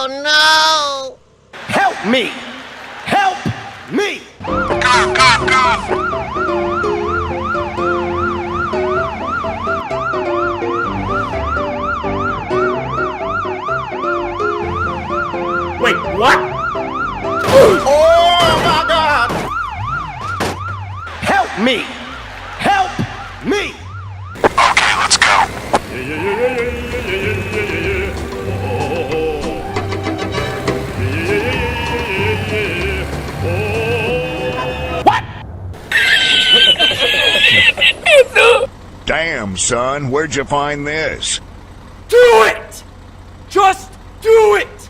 Oh no! Help me! Help me! Go, go, go! Wait, what? Oh my God! Help me! Help me! Okay, let's go. What? Damn, son, where'd you find this? Do it! Just do it!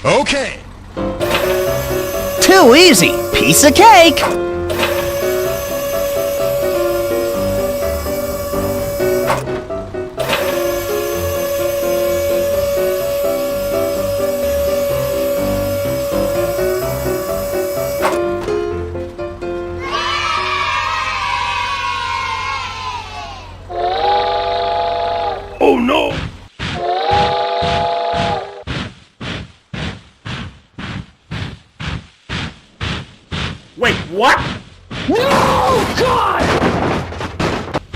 Okay. Too easy. Piece of cake. Oh no! Wait, what? No! God!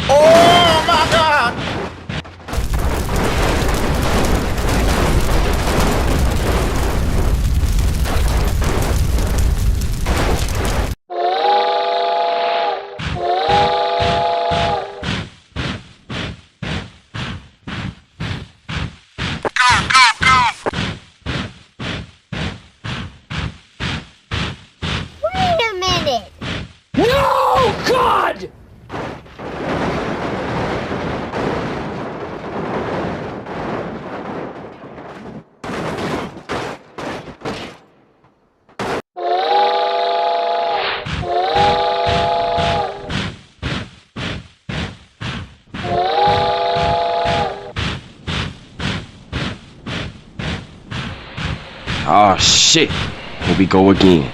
Oh my God! Go, go, go! Wait a minute! No! God! Oh shit, here we go again.